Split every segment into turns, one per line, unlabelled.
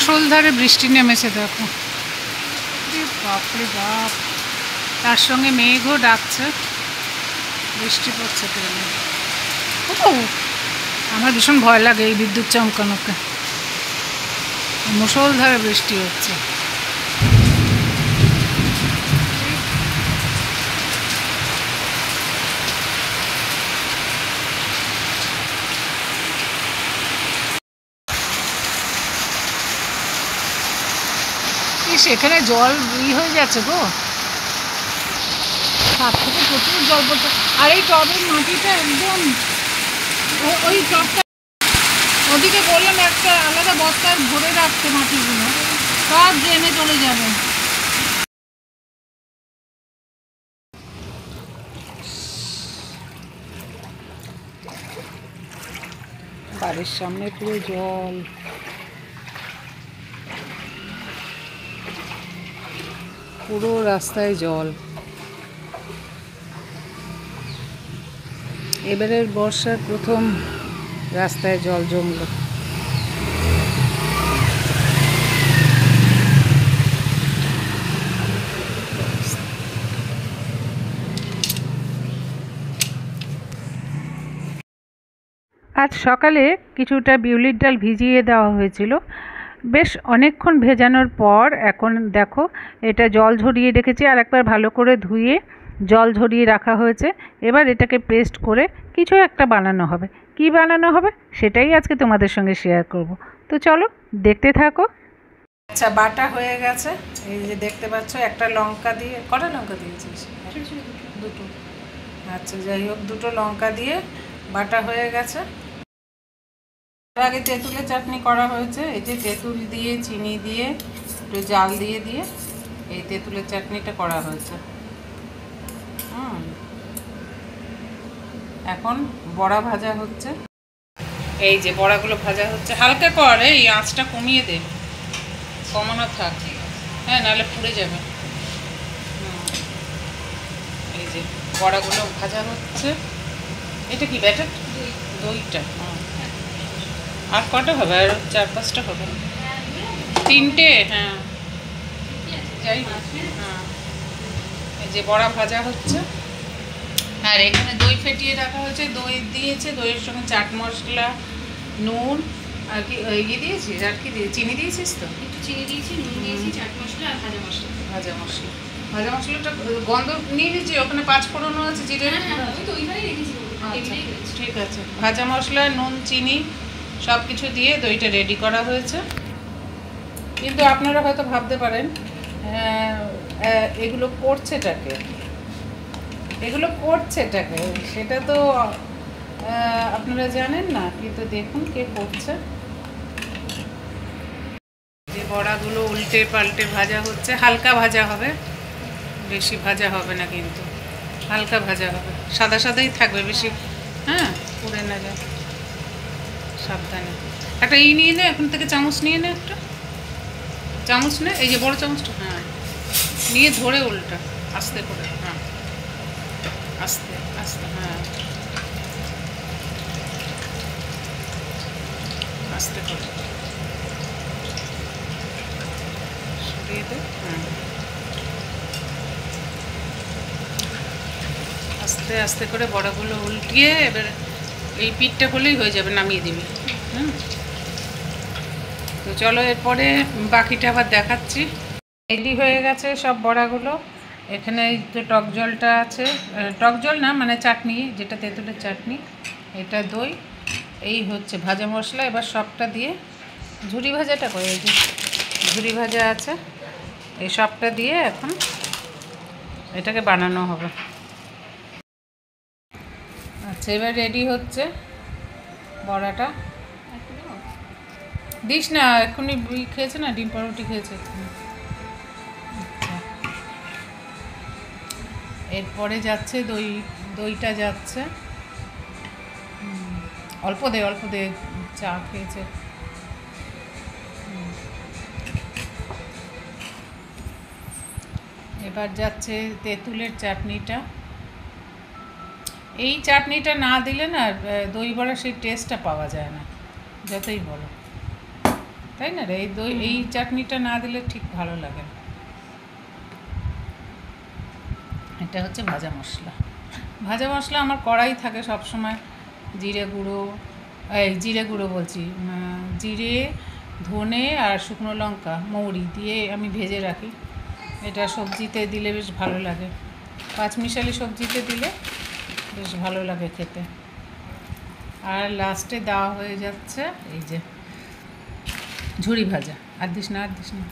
মুষলধারে বৃষ্টি নেমেছে দেখো, বাপরে বাপ, তার সঙ্গে মেঘও ডাকছে, বৃষ্টি পড়ছে ট্রেনে। আমার ভীষণ ভয় লাগে এই বিদ্যুৎ চমকানোকে। মুষলধারে বৃষ্টি হচ্ছে। সেখানে জল হয়ে যাচ্ছে গো, ছাদ থেকে প্রচুর জল পড়ছে। আর এই টবের মাটিটা একদম, ওই টবটা ওদিকে বললাম একটা আলাদা বস্তায় ভরে রাখতে, মাটিগুলো সব ড্রেনে চলে যাবে। বাড়ির সামনে পুরো জল, পুরো রাস্তায় জল। এবারের বর্ষার প্রথম রাস্তায় জল জমলো। আজ সকালে কিছুটা বিউলির ডাল ভিজিয়ে দেওয়া হয়েছিল, বেশ অনেকক্ষণ ভেজানোর পর এখন দেখো এটা জল ঝরিয়ে রেখেছি, আর একবার ভালো করে ধুয়ে জল ঝরিয়ে রাখা হয়েছে। এবার এটাকে পেস্ট করে কিছু একটা বানানো হবে। কি বানানো হবে সেটাই আজকে তোমাদের সঙ্গে শেয়ার করব, তো চলো দেখতে থাকো। আচ্ছা, বাটা হয়ে গেছে, এই যে দেখতে পাচ্ছ। একটা লঙ্কা দিয়ে, কটা লঙ্কা দিয়েছিস? দুটো। আচ্ছা, যাই হোক, দুটো লঙ্কা দিয়ে বাটা হয়ে গেছে। আগে তেঁতুলের চাটনি করা হয়েছে, এই যে তেঁতুল দিয়ে চিনি দিয়ে একটু জাল দিয়ে দিয়ে এই তেঁতুলের চাটনিটা করা হয়েছে। এখন বড়া ভাজা হচ্ছে, এই যে বড়াগুলো ভাজা হচ্ছে। হালকা কর, এই আঁচটা কমিয়ে দে, কমানো থাক, হ্যাঁ, নাহলে পুড়ে যাবে। এই যে বড়াগুলো ভাজা হচ্ছে। এটা কি ব্যাটার? দইটা। আর কটা হবে? আর 4-5টা হবে, 3টে। হ্যাঁ, যাই হোক। হ্যাঁ, এই যে বড়া ভাজা হচ্ছে, আর এখানে দই ফেটিয়ে রাখা হয়েছে। দই দিয়েছে, দইয়ের সঙ্গে চাট মশলা, নুন, আর কি ইয়ে দিয়েছিস? আর কি দিয়ে, চিনি দিয়েছিস? তো একটু চিনি দিয়েছি, নুন দিয়েছি, চাট মশলা আর ভাজা মশলা। ভাজা মশলাটা গন্ধ নিয়ে নিয়েছি, ওখানে 5 ফোড়নও আছে, জিরে। ঠিক আছে, ভাজা মশলা, নুন, চিনি সব কিছু দিয়ে দইটা রেডি করা হয়েছে। কিন্তু আপনারা হয়তো ভাবতে পারেন এগুলো করছেটাকে, সেটা তো আপনারা জানেন না, কিন্তু দেখুন কে করছে। যে বড়াগুলো উল্টে পাল্টে ভাজা হচ্ছে, হালকা ভাজা হবে, বেশি ভাজা হবে না, কিন্তু হালকা ভাজা হবে, সাদা সাদাই থাকবে, বেশি হ্যাঁ পুড়ে না যায়। সাবধানে একটা নিয়ে নে, এখন থেকে চামচ নিয়ে নে, একটা চামচ নে, এই যে বড় চামচটা, হ্যাঁ, নিয়ে ধরে উল্টা, আস্তে করে, হ্যাঁ, আস্তে আস্তে, হ্যাঁ, আস্তে করে সরিয়ে দে। হ্যাঁ, আস্তে আস্তে করে বড়াগুলো উল্টিয়ে এবার এই পিঠটা হলেই হয়ে যাবে, নামিয়ে দিবি। তো চলো এরপরে বাকিটা আবার দেখাচ্ছি। রেডি হয়ে গেছে সব বড়াগুলো। এখানে যে টক জলটা আছে, টক জল না মানে চাটনি, যেটা তেঁতুলের চাটনি, এটা দই, এই হচ্ছে ভাজা মশলা। এবার সবটা দিয়ে ঝুরি ভাজাটা করে, এই যে ঝুরি ভাজা আছে, এই সবটা দিয়ে এখন এটাকে বানানো হবে। আচ্ছা, এবার রেডি হচ্ছে বড়াটা। দিস না, এক্ষুনি খেয়েছে না, ডিম পাউরুটি খেয়েছে। এরপরে যাচ্ছে দইটা যাচ্ছে, অল্প দে, চা খেয়েছে। এবার যাচ্ছে তেঁতুলের চাটনিটা। এই চাটনিটা না দিলে না দই বড়া সেই টেস্টটা পাওয়া যায় না, যতই বলো, তাই না রে? এই দই এই চাটনিটা না দিলে ঠিক ভালো লাগে না। এটা হচ্ছে ভাজা মশলা। ভাজা মশলা আমার কড়াই থাকে সব সময়। জিরে গুঁড়ো বলছি, জিরে, ধনে আর শুকনো লঙ্কা, মৌরি দিয়ে আমি ভেজে রাখি। এটা সবজিতে দিলে বেশ ভালো লাগে, পাঁচমিশালি সবজিতে দিলে বেশ ভালো লাগে খেতে। আর লাস্টে দেওয়া হয়ে যাচ্ছে এই যে ঝুরি ভাজা। আর দিস না, আর দিস না,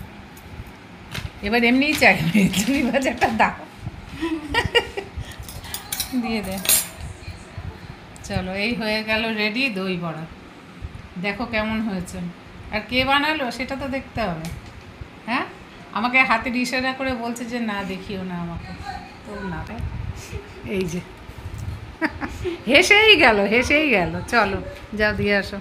এবার এমনিই চাইবে ঝুরি ভাজাটা দাও, দিয়ে দে। চলো, এই হয়ে গেল রেডি দই বড়া। দেখো কেমন হয়েছে, আর কে বানালো সেটা তো দেখতে হবে। হ্যাঁ, আমাকে হাতের ইশারা করে বলছে যে না দেখিও না আমাকে, তো না রে, এই যে হেসেই গেল। চলো যাও দিয়ে আসো।